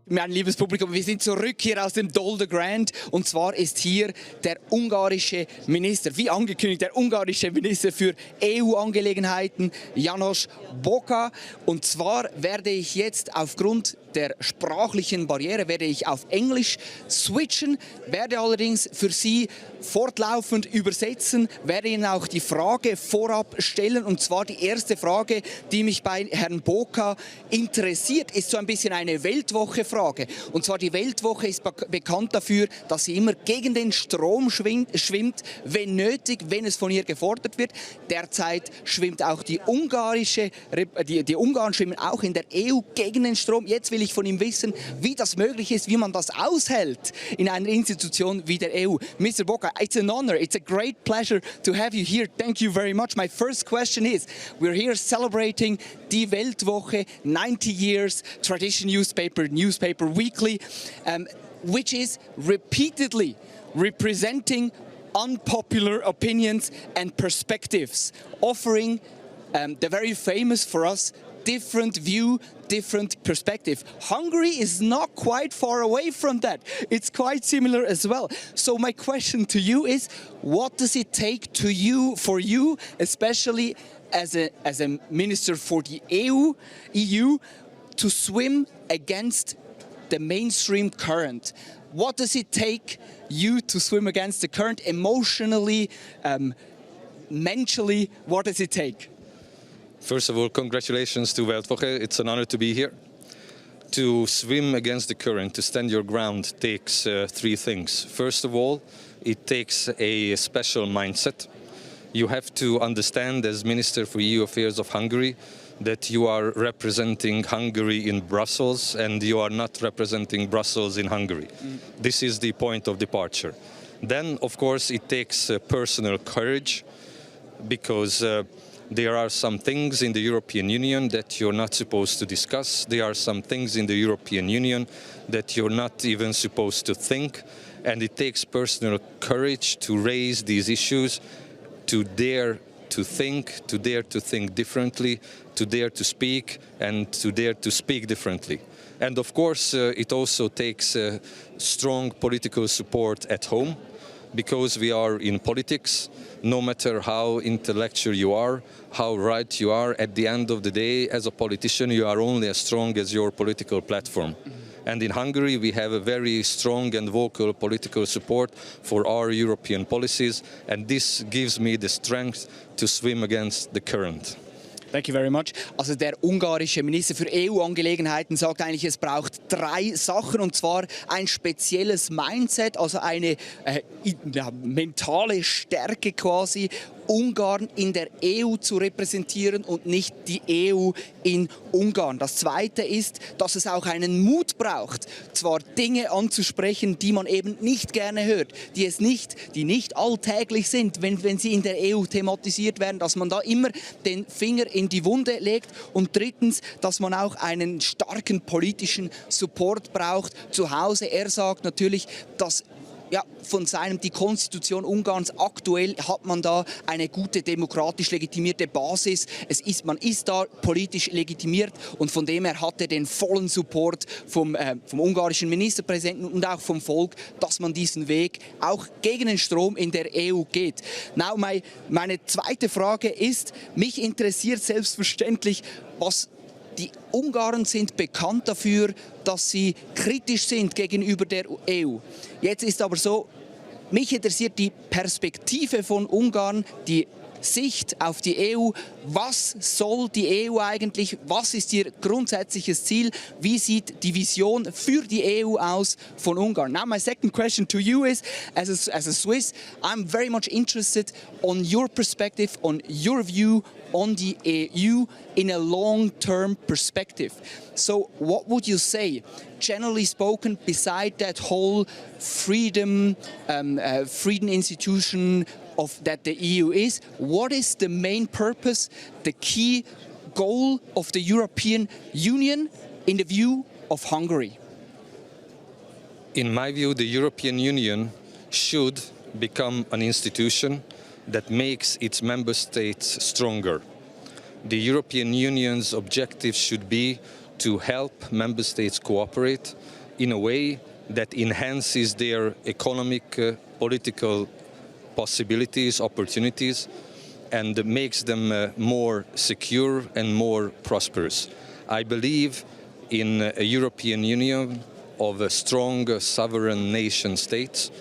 Mein liebes Publikum, wir sind zurück hier aus dem Dolder Grand und zwar ist hier der ungarische Minister, wie angekündigt, der ungarische Minister für EU-Angelegenheiten, János Boka. Und zwar werde ich jetzt aufgrund der sprachlichen Barriere auf Englisch switchen, werde allerdings für Sie fortlaufend übersetzen, werde Ihnen auch die Frage vorab stellen und zwar die erste Frage, die mich bei Herrn Boka interessiert, ist so ein bisschen eine Weltwoche-Frage. Und zwar die Weltwoche ist bekannt dafür, dass sie immer gegen den Strom schwimmt, wenn nötig, wenn es von ihr gefordert wird. Derzeit schwimmt auch die Ungarn schwimmen auch in der EU gegen den Strom. Jetzt will ich von ihm wissen, wie das möglich ist, wie man das aushält in einer Institution wie der EU. Mr. Boka, it's an honor, it's a great pleasure to have you here. Thank you very much. My first question is, we're here celebrating die Weltwoche, 90 years, tradition newspaper weekly, which is repeatedly representing unpopular opinions and perspectives, offering the very famous for us different view, different perspective. Hungary is not quite far away from that. It's quite similar as well. So my question to you is, what does it take for you, especially as a minister for the EU, to swim against the mainstream current? What does it take you to swim against the current emotionally, mentally? What does it take? First of all, congratulations to Weltwoche. It's an honor to be here. To swim against the current, to stand your ground, takes three things. First of all, it takes a special mindset. You have to understand, as Minister for EU Affairs of Hungary, that you are representing Hungary in Brussels and you are not representing Brussels in Hungary. This is the point of departure. Then, of course, it takes personal courage, because there are some things in the European Union that you're not supposed to discuss. There are some things in the European Union that you're not even supposed to think. And it takes personal courage to raise these issues, to dare to think differently, to dare to speak, and to dare to speak differently. And of course, it also takes strong political support at home, because we are in politics. No matter how intellectual you are, how right you are, at the end of the day, as a politician, you are only as strong as your political platform. And in Hungary, we have a very strong and vocal political support for our European policies, and this gives me the strength to swim against the current. Thank you very much. Also der ungarische Minister für EU-Angelegenheiten sagt eigentlich, es braucht drei Sachen, und zwar ein spezielles Mindset, also eine mentale Stärke quasi, Ungarn in der EU zu repräsentieren und nicht die EU in Ungarn. Das Zweite ist, dass es auch einen Mut braucht, zwar Dinge anzusprechen, die man eben nicht gerne hört, die nicht alltäglich sind, wenn sie in der EU thematisiert werden, dass man da immer den Finger in die Wunde legt, und drittens, dass man auch einen starken politischen Support braucht zu Hause. Er sagt natürlich, dass die Konstitution Ungarns, aktuell hat man da eine gute demokratisch legitimierte Basis. Man ist da politisch legitimiert, und von dem her hat er den vollen Support vom ungarischen Ministerpräsidenten und auch vom Volk, dass man diesen Weg auch gegen den Strom in der EU geht. Now, meine zweite Frage ist, mich interessiert selbstverständlich, die Ungarn sind bekannt dafür, dass sie kritisch sind gegenüber der EU. Jetzt ist aber so, mich interessiert die Perspektive von Ungarn, die Sicht auf die EU. Was soll die EU eigentlich? Was ist ihr grundsätzliches Ziel? Wie sieht die Vision für die EU aus von Ungarn? Now my second question to you is, as a Swiss, I'm very much interested on your perspective, on your view on the EU in a long-term perspective. So what would you say, generally spoken, beside that whole freedom institution that the EU is, what is the main purpose, the key goal of the European Union in the view of Hungary? In my view, the European Union should become an institution that makes its member states stronger. The European Union's objective should be to help member states cooperate in a way that enhances their economic, political possibilities, opportunities, and makes them more secure and more prosperous. I believe in a European Union of strong sovereign nation states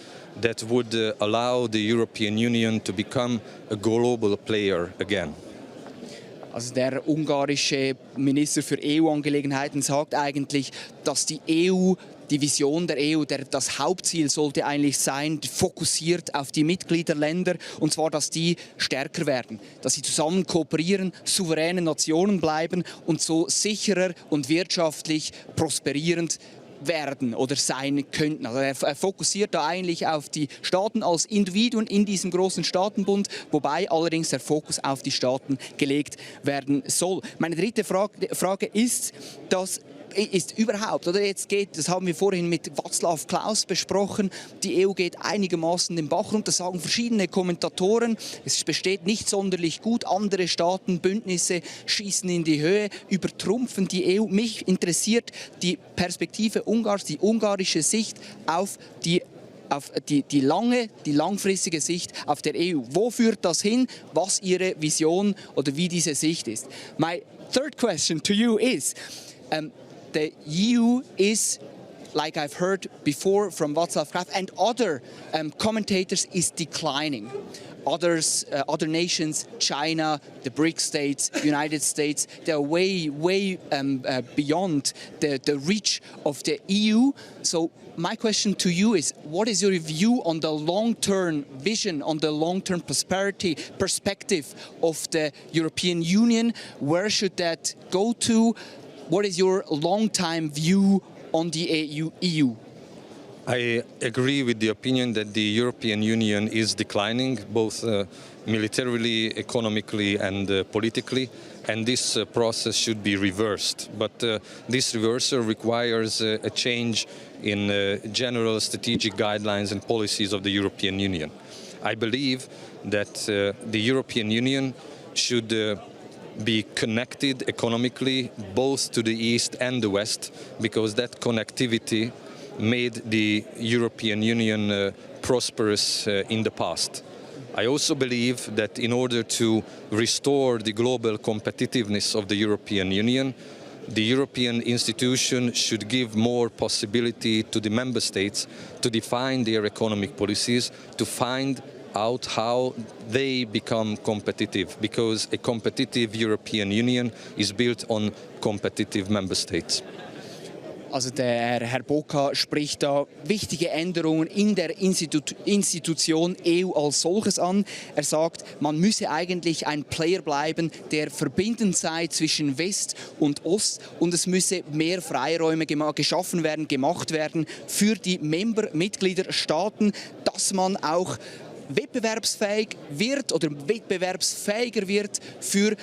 that would allow the European Union to become a global player again. Also der ungarische Minister für EU-Angelegenheiten sagt eigentlich, dass die EU, die Vision der EU, das Hauptziel sollte eigentlich sein, fokussiert auf die Mitgliederländer, und zwar, dass die stärker werden, dass sie zusammen kooperieren, souveräne Nationen bleiben und so sicherer und wirtschaftlich prosperierend werden oder sein könnten. Also er fokussiert da eigentlich auf die Staaten als Individuen in diesem großen Staatenbund, wobei allerdings der Fokus auf die Staaten gelegt werden soll. Meine dritte Frage ist überhaupt, oder jetzt das haben wir vorhin mit Václav Klaus besprochen, die EU geht einigermaßen den Bach runter, das sagen verschiedene Kommentatoren, es besteht nicht sonderlich gut, andere Staaten, Bündnisse schießen in die Höhe, übertrumpfen die EU. Mich interessiert die Perspektive Ungarns, die ungarische Sicht auf die langfristige Sicht auf der EU. Wo führt das hin? Was Ihre Vision oder wie diese Sicht ist? My third question to you is, the EU is, like I've heard before from Václav Klaus and other commentators, is declining. Other nations, China, the BRIC states, United States, they're way beyond the reach of the EU. So my question to you is, what is your view on the long-term vision, on the long-term prosperity perspective of the European Union? Where should that go to? What is your long-time view on the EU? I agree with the opinion that the European Union is declining, both militarily, economically and politically, and this process should be reversed. But this reversal requires a change in general strategic guidelines and policies of the European Union. I believe that the European Union should be connected economically both to the East and the West, because that connectivity made the European Union prosperous in the past. I also believe that in order to restore the global competitiveness of the European Union, the European institution should give more possibility to the member states to define their economic policies, to find out how they become competitive, because a competitive European Union is built on competitive member states. Also der Herr Boca spricht da wichtige Änderungen in der Institution EU als solches an. Er sagt, man müsse eigentlich ein Player bleiben, der verbindend sei zwischen West und Ost, und es müsse mehr Freiräume geschaffen werden, gemacht werden für die Mitgliederstaaten, dass man auch wettbewerbsfähig wird oder wettbewerbsfähiger wird für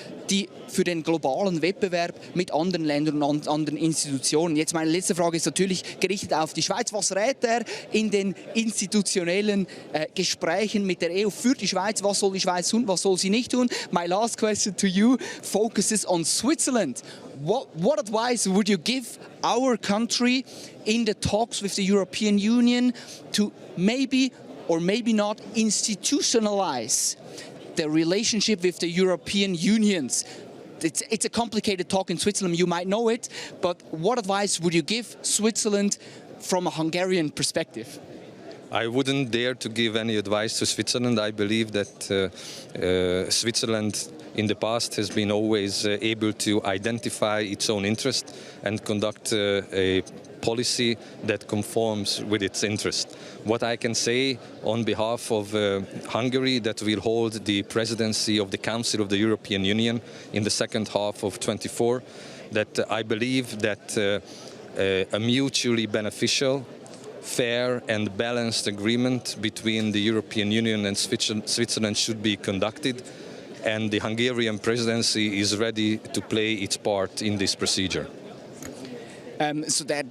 den globalen Wettbewerb mit anderen Ländern und anderen Institutionen. Jetzt meine letzte Frage ist natürlich gerichtet auf die Schweiz. Was rät er in den institutionellen Gesprächen mit der EU für die Schweiz? Was soll die Schweiz tun? Was soll sie nicht tun? My last question to you focuses on Switzerland. What advice would you give our country in the talks with the European Union to maybe or maybe not institutionalize the relationship with the European Unions? It's a complicated talk in Switzerland, you might know it, but what advice would you give Switzerland from a Hungarian perspective? I wouldn't dare to give any advice to Switzerland. I believe that Switzerland in the past has been always able to identify its own interest and conduct a policy that conforms with its interest. What I can say on behalf of Hungary, that will hold the presidency of the Council of the European Union in the second half of 24, that I believe that a mutually beneficial, fair and balanced agreement between the European Union and Switzerland should be conducted, and the Hungarian presidency is ready to play its part in this procedure. So der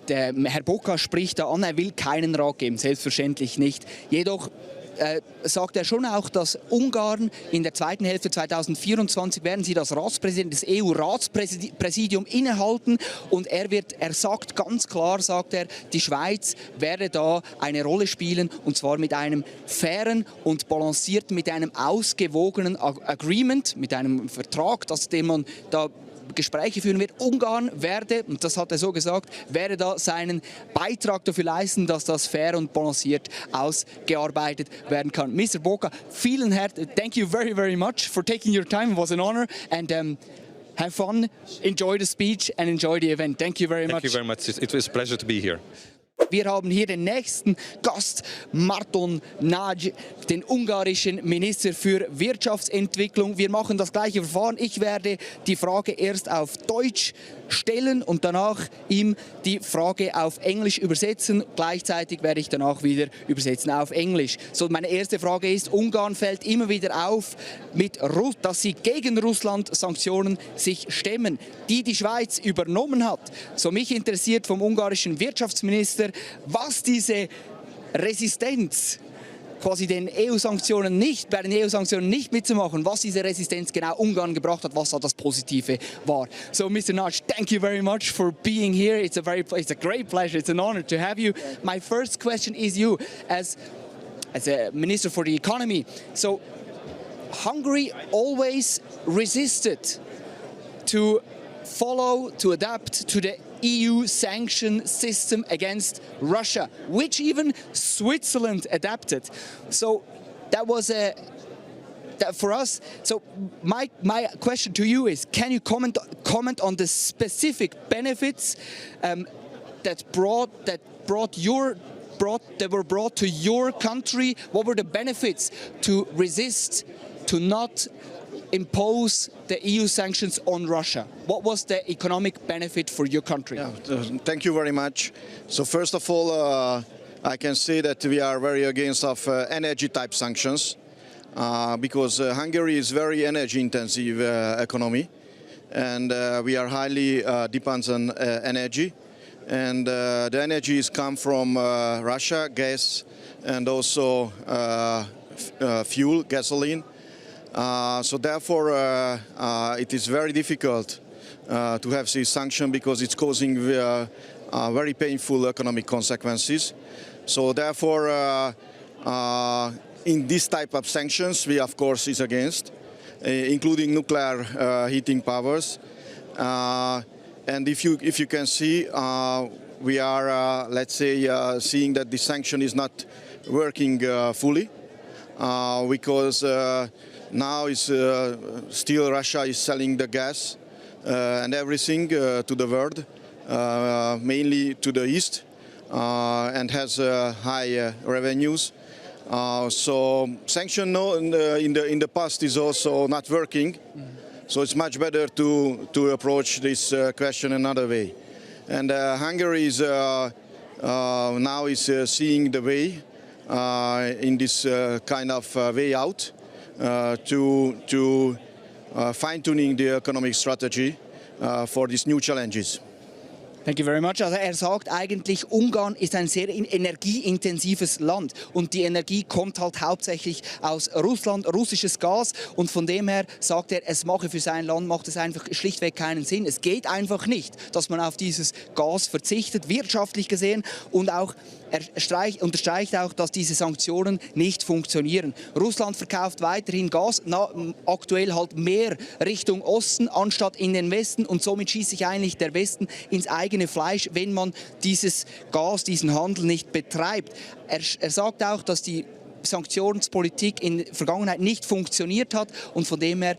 Herr Boca spricht da an, er will keinen Rat geben, selbstverständlich nicht. Jedoch sagt er schon auch, dass Ungarn in der zweiten Hälfte 2024 werden sie das das EU-Ratspräsidium innehalten und er sagt ganz klar, sagt er, die Schweiz werde da eine Rolle spielen und zwar mit einem fairen und balancierten, mit einem ausgewogenen Agreement, mit einem Vertrag, den man da Gespräche führen wird. Ungarn werde, und das hat er so gesagt, werde da seinen Beitrag dafür leisten, dass das fair und balanciert ausgearbeitet werden kann. Mr. Boca, thank you very, very much for taking your time. It was an honor and have fun, enjoy the speech and enjoy the event. Thank you very much. Thank you very much. It was a pleasure to be here. Wir haben hier den nächsten Gast, Marton Nagy, den ungarischen Minister für Wirtschaftsentwicklung. Wir machen das gleiche Verfahren. Ich werde die Frage erst auf Deutsch stellen und danach ihm die Frage auf Englisch übersetzen. Gleichzeitig werde ich danach wieder übersetzen auf Englisch. So, meine erste Frage ist, Ungarn fällt immer wieder auf, dass sie gegen Russland-Sanktionen sich stemmen, die Schweiz übernommen hat. So, mich interessiert vom ungarischen Wirtschaftsminister, was diese Resistenz quasi bei den EU-Sanktionen nicht mitzumachen, was diese Resistenz genau Ungarn gebracht hat, was da das Positive war. So, Mr. Nagy, thank you very much for being here. It's a great pleasure. It's an honor to have you. My first question is you, as a Minister for the Economy. So, Hungary always resisted to adapt to the EU sanction system against Russia, which even Switzerland adapted. So that was for us. So my question to you is: can you comment on the specific benefits that were brought to your country? What were the benefits to resist, to not impose the EU sanctions on Russia? What was the economic benefit for your country? Yeah, thank you very much. So first of all, I can say that we are very against of energy type sanctions because Hungary is very energy intensive economy and we are highly dependent on energy, and the energy is come from Russia, gas and also fuel, gasoline. So therefore, it is very difficult to have this sanction because it's causing very painful economic consequences. So therefore, in this type of sanctions, we of course is against, including nuclear heating powers. And if you can see, we are, let's say, seeing that the sanction is not working fully because now is still Russia is selling the gas and everything to the world, mainly to the east, and has high revenues. So sanction in the past is also not working. So it's much better to approach this question another way. And Hungary is now is seeing the way in this kind of way out. To fine-tuning the economic strategy for these new challenges. Thank you very much. Also er sagt eigentlich, Ungarn ist ein sehr energieintensives Land und die Energie kommt halt hauptsächlich aus Russland, russisches Gas, und von dem her sagt er, es mache für sein Land einfach schlichtweg keinen Sinn. Es geht einfach nicht, dass man auf dieses Gas verzichtet, wirtschaftlich gesehen, und auch er unterstreicht auch, dass diese Sanktionen nicht funktionieren. Russland verkauft weiterhin Gas, aktuell halt mehr Richtung Osten anstatt in den Westen, und somit schießt sich eigentlich der Westen ins eigene Fleisch, wenn man dieses Gas, diesen Handel nicht betreibt. Er sagt auch, dass die Sanktionspolitik in der Vergangenheit nicht funktioniert hat, und von dem her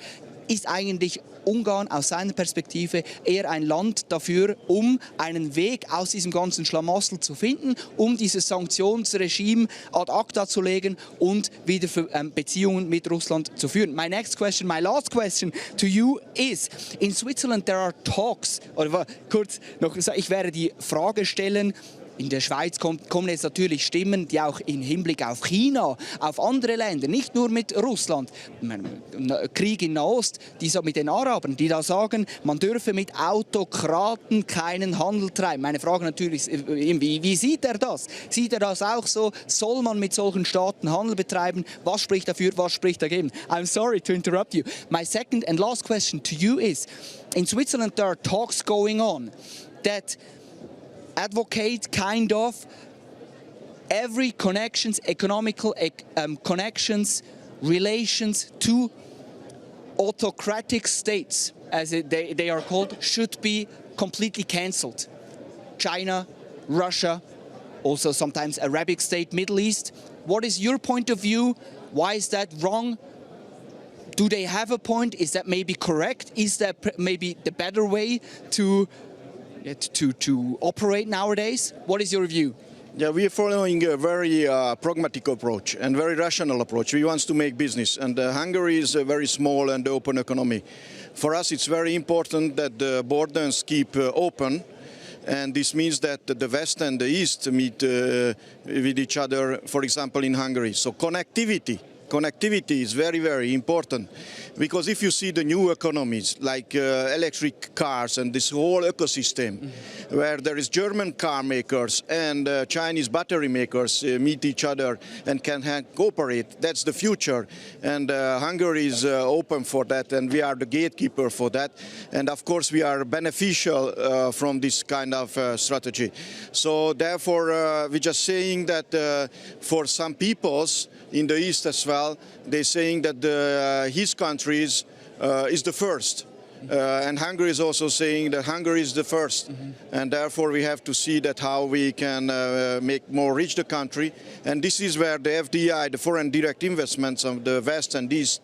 ist eigentlich Ungarn aus seiner Perspektive eher ein Land dafür, um einen Weg aus diesem ganzen Schlamassel zu finden, um dieses Sanktionsregime ad acta zu legen und wieder Beziehungen mit Russland zu führen. My last question to you is, in Switzerland there are talks, oder kurz noch, ich werde die Frage stellen in der Schweiz kommen jetzt natürlich Stimmen, die auch im Hinblick auf China, auf andere Länder, nicht nur mit Russland, Krieg in Nahost, mit den Arabern, die da sagen, man dürfe mit Autokraten keinen Handel treiben. Meine Frage natürlich ist, wie sieht er das? Sieht er das auch so? Soll man mit solchen Staaten Handel betreiben? Was spricht dafür, was spricht dagegen? I'm sorry to interrupt you. My second and last question to you is, in Switzerland there are talks going on that advocate kind of every connections, economical connections, relations to autocratic states, as they are called, should be completely cancelled. China, Russia, also sometimes Arabic state, Middle East. What is your point of view? Why is that wrong? Do they have a point? Is that maybe correct? Is that maybe the better way to operate nowadays? What is your view? Yeah, we are following a very pragmatic approach and very rational approach. We want to make business, and Hungary is a very small and open economy. For us, it's very important that the borders keep open, and this means that the West and the East meet with each other, for example, in Hungary. So connectivity is very, very important, because if you see the new economies like electric cars and this whole ecosystem where there is German car makers and Chinese battery makers meet each other and can cooperate, that's the future. And Hungary is open for that, and we are the gatekeeper for that. And of course we are beneficial from this kind of strategy. So therefore we're just saying that for some peoples in the East as well, they're saying that his country is the first. And Hungary is also saying that Hungary is the first. And therefore we have to see that how we can make more rich the country. And this is where the FDI, the foreign direct investments of the West and East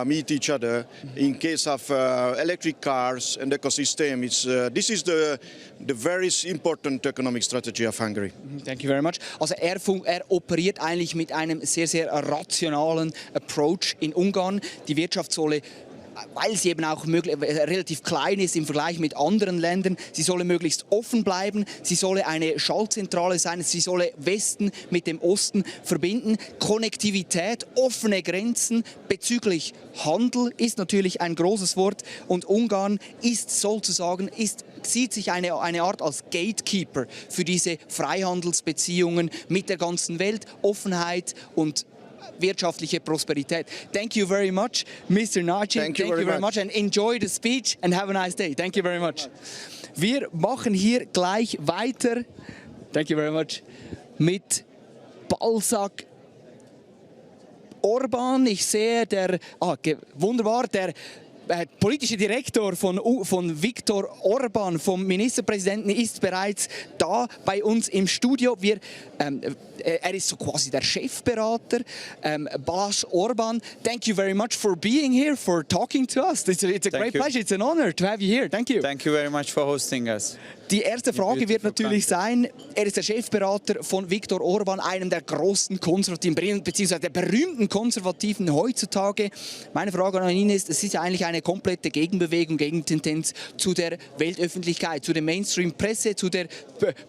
meet each other. In case of electric cars and ecosystem, this is the very important economic strategy of Hungary. Thank you very much. Also er operiert eigentlich mit einem sehr, sehr rationalen Approach in Ungarn. Die Wirtschaft solle, weil sie eben auch relativ klein ist im Vergleich mit anderen Ländern, sie solle möglichst offen bleiben, sie solle eine Schaltzentrale sein, sie solle Westen mit dem Osten verbinden. Konnektivität, offene Grenzen bezüglich Handel ist natürlich ein großes Wort, und Ungarn ist sozusagen, sieht sich eine Art als Gatekeeper für diese Freihandelsbeziehungen mit der ganzen Welt, Offenheit und wirtschaftliche Prosperität. Thank you very much, Mr. Nagy. Thank you very much, and enjoy the speech and have a nice day. Thank you very much. Wir machen hier gleich weiter. Thank you very much. Mit Balzac Orban. Ich sehe wunderbar, der politische Direktor von Viktor Orban, vom Ministerpräsidenten, ist bereits da bei uns im Studio. Er ist so quasi der Chefberater. Balázs Orban, thank you very much for being here, for talking to us. It's a great pleasure, it's an honor to have you here. Thank you. Thank you very much for hosting us. Die erste Frage wird natürlich sein, er ist der Chefberater von Viktor Orban, einem der großen Konservativen, beziehungsweise der berühmten Konservativen heutzutage. Meine Frage an ihn ist, es ist ja eigentlich eine komplette Gegenbewegung, Gegentendenz zu der Weltöffentlichkeit, zu der Mainstream-Presse, zu der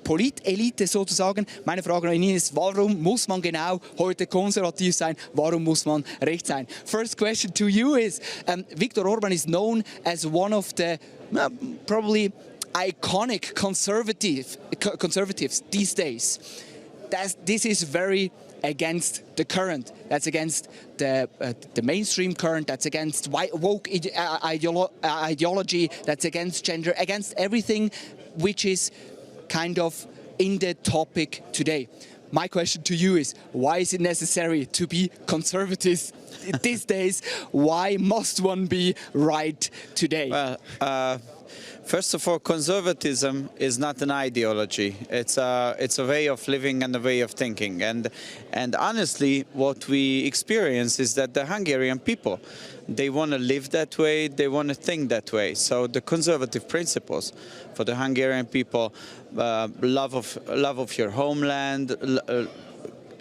Politelite sozusagen. Meine Frage an ihn ist, warum muss man genau heute konservativ sein? Warum muss man rechts sein? First question to you is, Viktor Orban is known as one of the probably iconic conservatives these days. This is very against the current. That's against the mainstream current. That's against woke ideology. That's against gender. Against everything which is kind of in the topic today. My question to you is, why is it necessary to be conservative these days? Why must one be right today? Well, first of all, conservatism is not an ideology. It's a way of living and a way of thinking. And honestly, what we experience is that the Hungarian people, they want to live that way, they want to think that way. So the conservative principles for the Hungarian people, love of your homeland,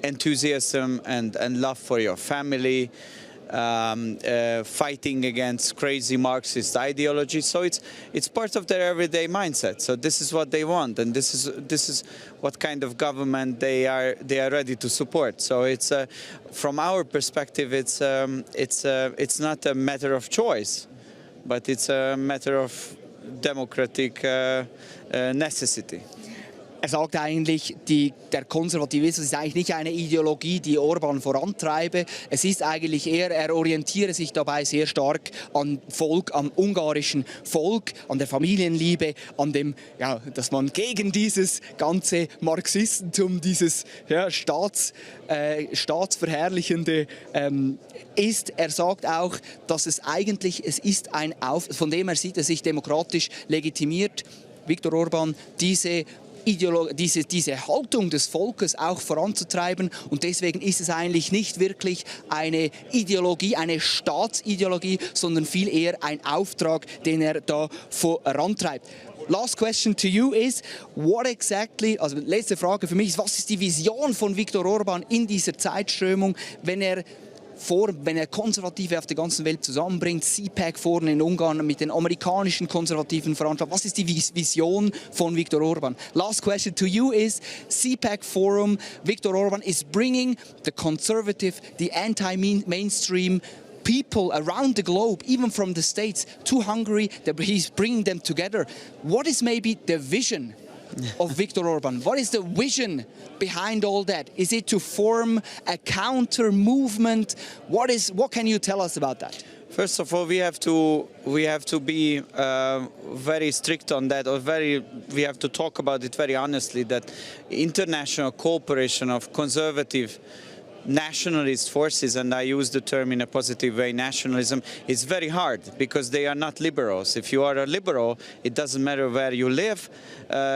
enthusiasm and love for your family, fighting against crazy Marxist ideology. So it's part of their everyday mindset. So this is what they want, and this is what kind of government they are ready to support. So it's from our perspective, it's not a matter of choice, but it's a matter of democratic necessity. Sagt eigentlich, der Konservativismus ist eigentlich nicht eine Ideologie, die Orban vorantreibe. Es ist eigentlich eher, er orientiere sich dabei sehr stark am Volk, am ungarischen Volk, an der Familienliebe, an dem, ja, dass man gegen dieses ganze Marxistentum, dieses staatsverherrlichende ist. Er sagt auch, dass es eigentlich, von dem er sieht, er sich demokratisch legitimiert, Viktor Orban, diese Haltung des Volkes auch voranzutreiben, und deswegen ist es eigentlich nicht wirklich eine Ideologie, eine Staatsideologie, sondern viel eher ein Auftrag, den er da vorantreibt. Last question to you is, what exactly, also letzte Frage für mich ist, was ist die Vision von Viktor Orban in dieser Zeitströmung, wenn er Konservative auf der ganzen Welt zusammenbringt, CPAC vorne in Ungarn mit den amerikanischen Konservativen veranstaltet. Was ist die Vision von Viktor Orban? Last question to you is, CPAC Forum, Viktor Orban is bringing the conservative, the anti-mainstream people around the globe, even from the States, to Hungary. He's bringing them together. What is maybe the vision of Viktor Orban? What is the vision behind all that? Is it to form a counter movement? What can you tell us about that? First of all, we have to be very strict on that, or we have to talk about it very honestly, that international cooperation of conservative nationalist forces, and I use the term in a positive way, nationalism, is very hard because they are not liberals. If you are a liberal, it doesn't matter where you live,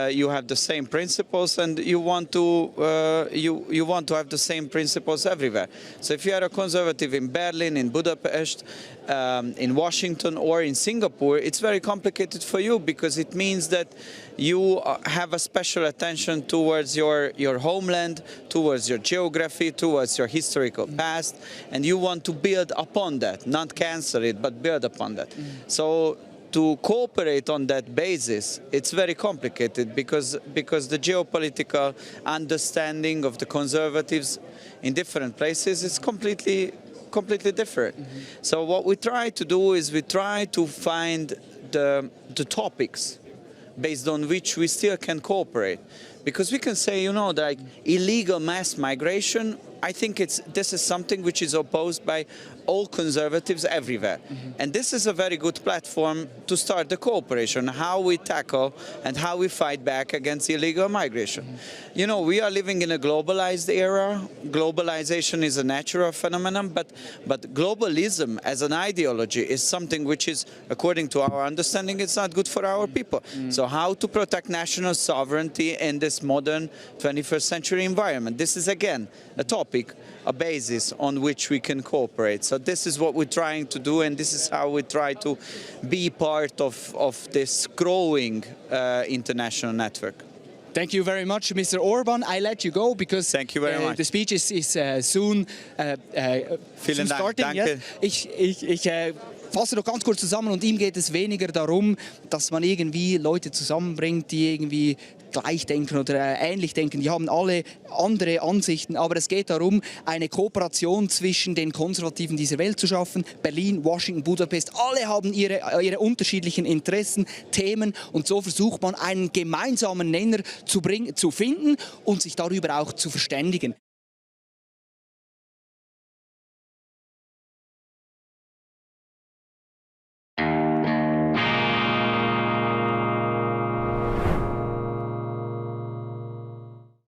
you have the same principles, and you want to have the same principles everywhere. So if you are a conservative in Berlin, in Budapest, in Washington or in Singapore, it's very complicated for you, because it means that you have a special attention towards your homeland, towards your geography, towards your historical past, and you want to build upon that, not cancel it, but build upon that. So to cooperate on that basis, it's very complicated, because the geopolitical understanding of the conservatives in different places is completely different. So what we try to do is we try to find the topics based on which we still can cooperate. Because we can say, like illegal mass migration, I think this is something which is opposed by all conservatives everywhere. And this is a very good platform to start the cooperation, how we tackle and how we fight back against illegal migration. We are living in a globalized era. Globalization is a natural phenomenon, but globalism as an ideology is something which is, according to our understanding, it's not good for our people. So how to protect national sovereignty in this modern 21st century environment? This is, again, a topic, a basis on which we can cooperate. So this is what we're trying to do, and this is how we try to be part of this growing international network. Thank you very much, Mr. Orban. I let you go because Thank you very much. The speech is soon Vielen Dank. starting. Danke. Ich fasse noch ganz kurz zusammen, und ihm geht es weniger darum, dass man irgendwie Leute zusammenbringt, die irgendwie gleich denken oder ähnlich denken. Die haben alle andere Ansichten, aber es geht darum, eine Kooperation zwischen den Konservativen dieser Welt zu schaffen. Berlin, Washington, Budapest, alle haben ihre unterschiedlichen Interessen, Themen, und so versucht man einen gemeinsamen Nenner zu finden und sich darüber auch zu verständigen.